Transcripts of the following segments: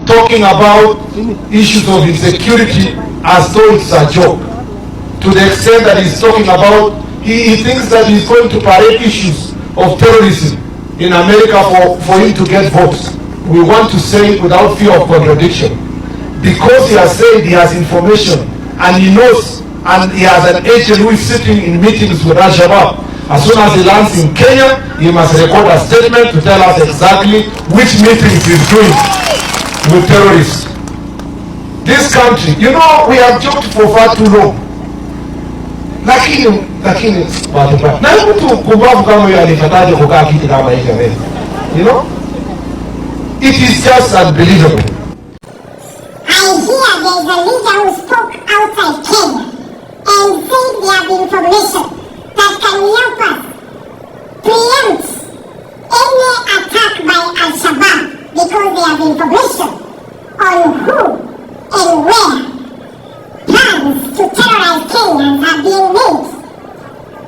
talking about issues of insecurity as though it's a joke, to the extent that he's talking about, he thinks that he's going to parade issues of terrorism in America for him to get votes. We want to say without fear of contradiction, because he has said he has information and he knows, and he has an agent who is sitting in meetings with Al-Shabaab. As soon as he lands in Kenya, he must record a statement to tell us exactly which meetings he's doing with terrorists. This country, you know, we have joked for far too long. Lakini na mtu kumbavu kama huyo alifataje kukaa kiti kama hicho wewe? You know? It is just unbelievable. I hear there is a leader who spoke outside Kenya and said they have information that can help us preempt any attack by Al-Shabaab, because they have information on who and where plans to terrorize Kenyans are being made.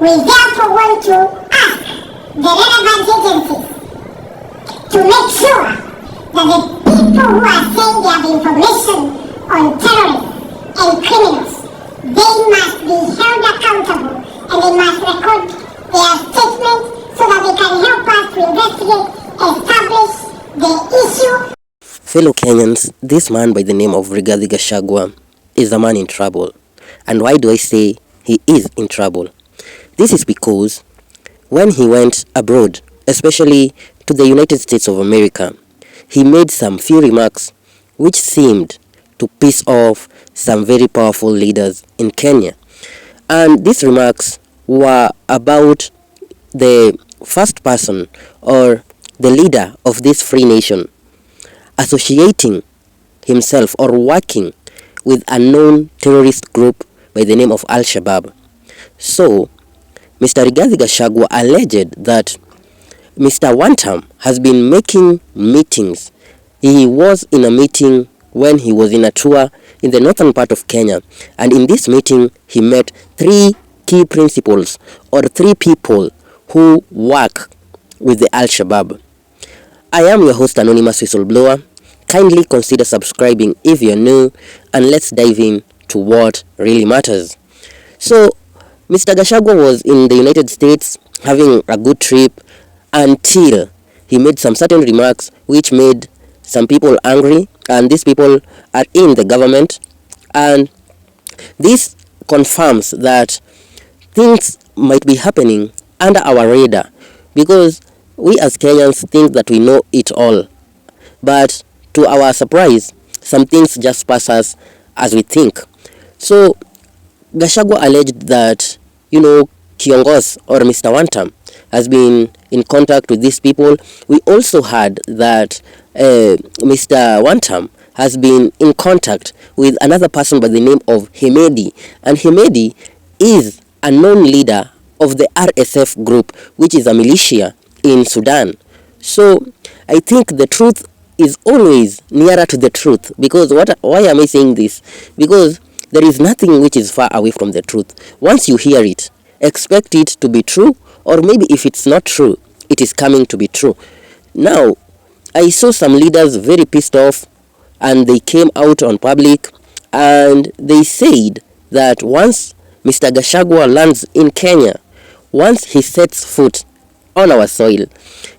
We therefore want to ask the relevant agencies to make sure that the people who are saying they have information on terrorists and criminals, they must be held accountable and they must record their statement so that they can help us to investigate, establish the issue. Fellow Kenyans, this man by the name of Gachagua is a man in trouble. And why do I say he is in trouble? This is because when he went abroad, especially to the United States of America, he made some few remarks which seemed to piss off some very powerful leaders in Kenya. And these remarks were about the first person or the leader of this free nation associating himself or working with a known terrorist group by the name of Al-Shabaab. So, Mr. Gachagua alleged that Mr. Wantam has been making meetings. He was in a meeting when he was in a tour in the northern part of Kenya, and in this meeting he met 3 key principals or 3 people who work with the Al-Shabaab. I am your host, Anonymous Whistleblower. Kindly consider subscribing if you're new, and let's dive in to what really matters. So, Mr. Gachagua was in the United States having a good trip until he made some certain remarks which made some people angry, and these people are in the government, and this confirms that things might be happening under our radar, because we as Kenyans think that we know it all, but to our surprise, some things just pass us as we think. So, Gachagua alleged that, Kiongos or Mr. Wantam has been in contact with these people. We also heard that Mr. Wantam has been in contact with another person by the name of Hemedi. And Hemedi is a known leader of the RSF group, which is a militia in Sudan. So, I think the truth is always nearer to the truth. Because why am I saying this? Because there is nothing which is far away from the truth. Once you hear it, expect it to be true, or maybe if it's not true, it is coming to be true. Now, I saw some leaders very pissed off, and they came out on public and they said that once Mr. Gachagua lands in Kenya, once he sets foot on our soil,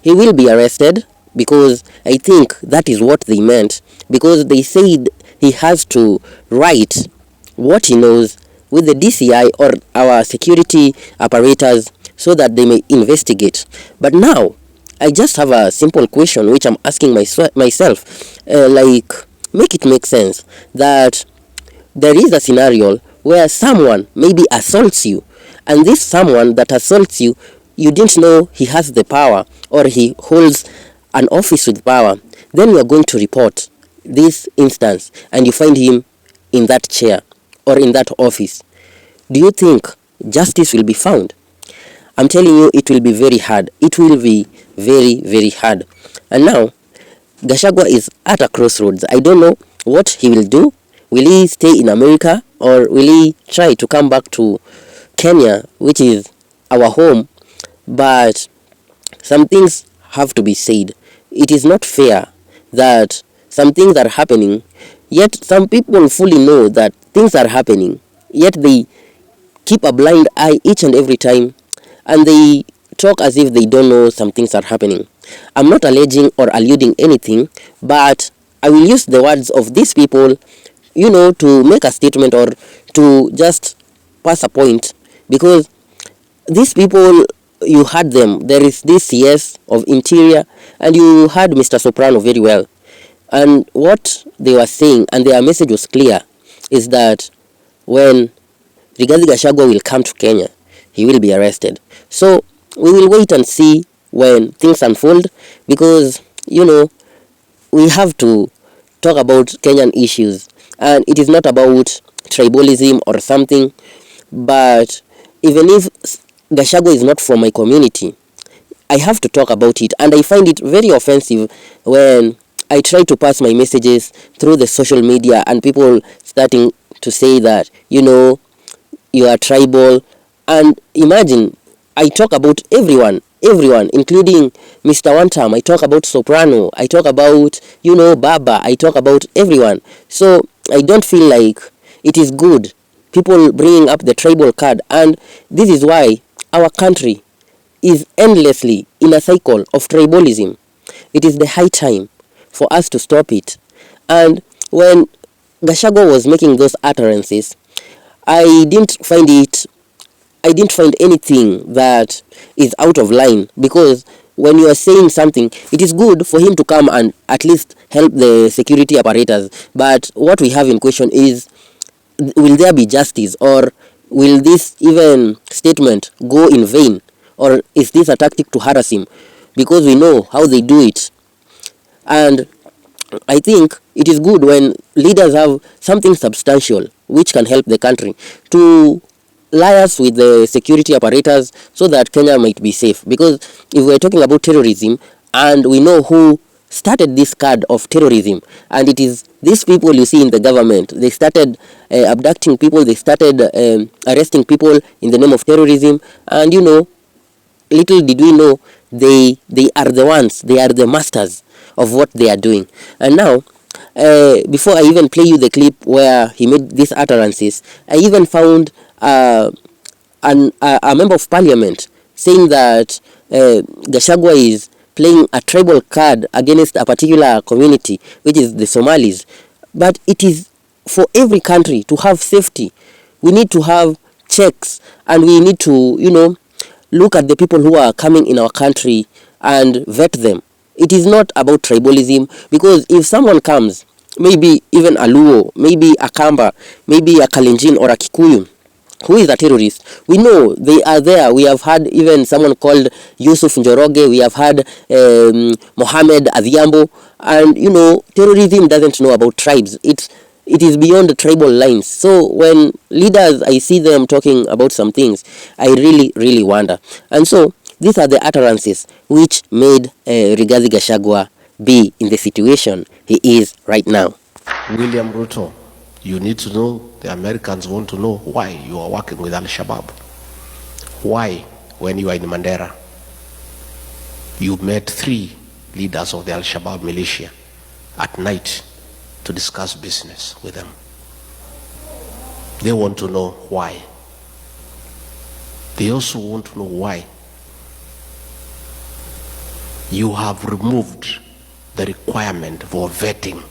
he will be arrested, because I think that is what they meant, because they said he has to write what he knows with the DCI or our security apparatus so that they may investigate. But now, I just have a simple question which I'm asking myself, make it make sense that there is a scenario where someone maybe assaults you, and this someone that assaults you, you didn't know he has the power or he holds an office with power. Then you are going to report this instance and you find him in that chair or in that office. Do you think justice will be found? I'm telling you, it will be very hard. It will be very, very hard. And now, Gachagua is at a crossroads. I don't know what he will do. Will he stay in America, or will he try to come back to Kenya, which is our home? But some things have to be said. It is not fair that some things are happening, yet some people fully know that things are happening, yet they keep a blind eye each and every time, and they talk as if they don't know some things are happening. I'm not alleging or alluding anything, but I will use the words of these people, to make a statement or to just pass a point, because these people, you heard them. There is this CS of Interior, and you heard Mr. Soprano very well. And what they were saying, and their message was clear, is that when Rigathi Gachagua will come to Kenya, he will be arrested. So we will wait and see when things unfold, because we have to talk about Kenyan issues, and it is not about tribalism or something. But even if Gachagua is not from my community, I have to talk about it, and I find it very offensive when I try to pass my messages through the social media and people starting to say that you are tribal. And imagine, I talk about everyone, including Mr. One Time. I talk about Soprano, I talk about Baba, I talk about everyone. So I don't feel like it is good people bringing up the tribal card, and this is why our country is endlessly in a cycle of tribalism. It is the high time for us to stop it. And when Gachagua was making those utterances, I didn't find anything that is out of line, because when you are saying something, it is good for him to come and at least help the security apparatus. But what we have in question is, will there be justice, or will this even statement go in vain, or is this a tactic to harass him? Because we know how they do it. And I think it is good when leaders have something substantial which can help the country to liaise with the security apparatus so that Kenya might be safe. Because if we're talking about terrorism, and we know who started this card of terrorism, and it is these people you see in the government. They started abducting people, they started arresting people in the name of terrorism, and little did we know they are the ones, they are the masters of what they are doing. And now, before I even play you the clip where he made these utterances, I even found a member of parliament saying that Gachagua is playing a tribal card against a particular community, which is the Somalis. But it is for every country to have safety. We need to have checks, and we need to, look at the people who are coming in our country and vet them. It is not about tribalism, because if someone comes, maybe even a Luo, maybe a Kamba, maybe a Kalenjin or a Kikuyu, who is a terrorist, we know they are there. We have had even someone called Yusuf Njoroge, we have had Mohammed Adhiambo, and terrorism doesn't know about tribes. It is beyond the tribal lines. So when leaders, I see them talking about some things, I really, really wonder. And so these are the utterances which made Rigathi Gachagua be in the situation he is right now. William Ruto, you need to know, the Americans want to know why you are working with Al-Shabaab. Why, when you are in Mandera, you met 3 leaders of the Al-Shabaab militia at night to discuss business with them. They want to know why. They also want to know why you have removed the requirement for vetting.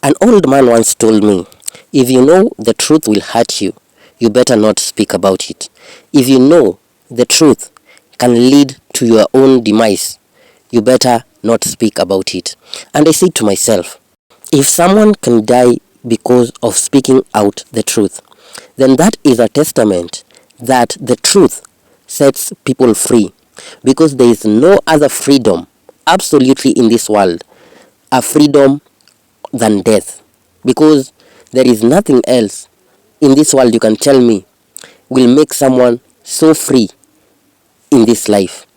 An old man once told me, if you know the truth will hurt you, you better not speak about it. If you know the truth can lead to your own demise, you better not speak about it. And I said to myself, if someone can die because of speaking out the truth, then that is a testament that the truth sets people free. Because there is no other freedom, absolutely, in this world, a freedom than death. Because there is nothing else in this world you can tell me will make someone so free in this life.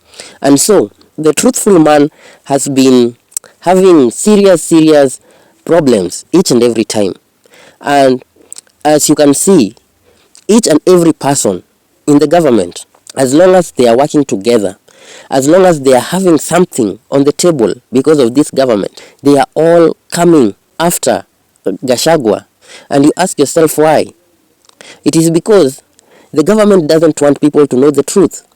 And so the truthful man has been having serious problems each and every time. And as you can see, each and every person in the government, as long as they are working together, As long as they are having something on the table because of this government, they are all coming after Gachagua. And you ask yourself why. It is because the government doesn't want people to know the truth.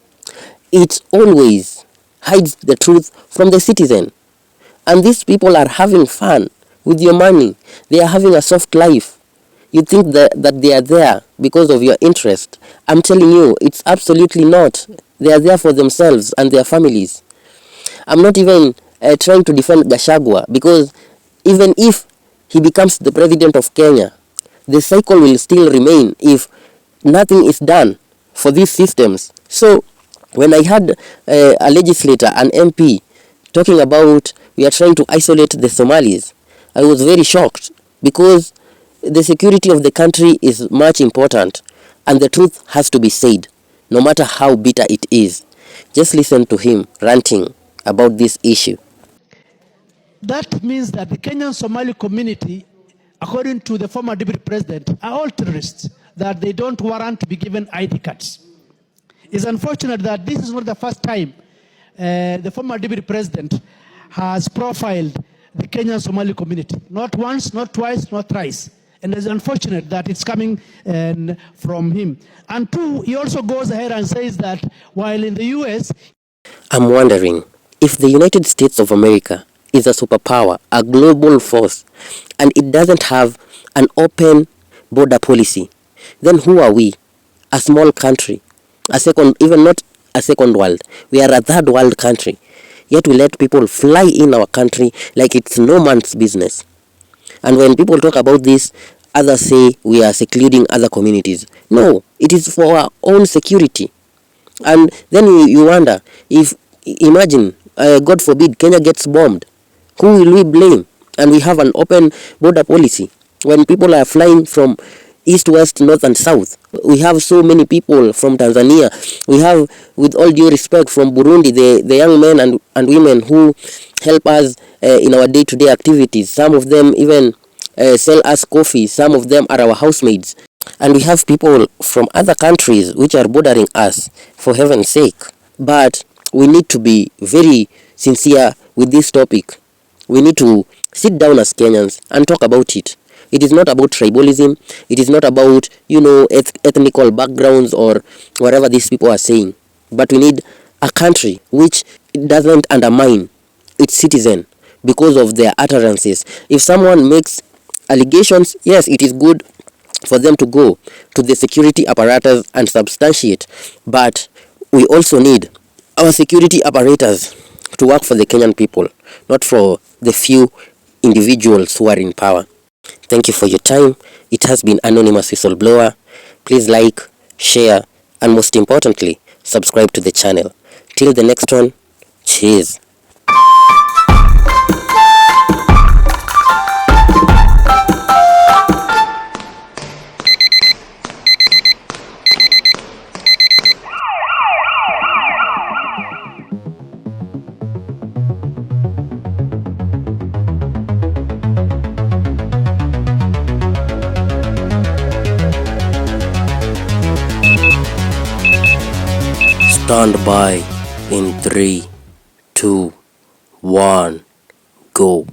It always hides the truth from the citizen. And these people are having fun with your money. They are having a soft life. You think that they are there because of your interest. I'm telling you, it's absolutely not. They are there for themselves and their families. I'm not even trying to defend Gachagua, because even if he becomes the president of Kenya, the cycle will still remain if nothing is done for these systems. So when I had a legislator, an MP, talking about we are trying to isolate the Somalis, I was very shocked, because the security of the country is much important, and the truth has to be said, no matter how bitter it is. Just listen to him ranting about this issue. That means that the Kenyan Somali community, according to the former deputy president, are all terrorists, that they don't warrant to be given ID cards. It's unfortunate that this is not the first time the former deputy president has profiled the Kenyan Somali community. Not once, not twice, not thrice. And it's unfortunate that it's coming from him. And two, he also goes ahead and says that while in the US... I'm wondering, if the United States of America is a superpower, a global force, and it doesn't have an open border policy, then who are we? A small country, a second, even not a second world. We are a third world country. Yet we let people fly in our country like it's no man's business. And when people talk about this, others say we are secluding other communities. No, it is for our own security. And then you wonder, if, imagine, God forbid, Kenya gets bombed, who will we blame? And we have an open border policy. When people are flying from east, west, north and south, we have so many people from Tanzania. We have, with all due respect, from Burundi, the young men and women who help us in our day-to-day activities. Some of them even sell us coffee. Some of them are our housemaids. And we have people from other countries which are bordering us, for heaven's sake. But we need to be very sincere with this topic. We need to sit down as Kenyans and talk about it. It is not about tribalism. It is not about, ethnical backgrounds or whatever these people are saying. But we need a country which doesn't undermine its citizen because of their utterances. If someone makes allegations, yes, it is good for them to go to the security apparatus and substantiate. But we also need our security apparatus to work for the Kenyan people, not for the few individuals who are in power. Thank you for your time. It has been Anonymous Whistleblower. Please like, share, and most importantly, subscribe to the channel. Till the next one, cheers. Stand by in 3, 2, 1, go.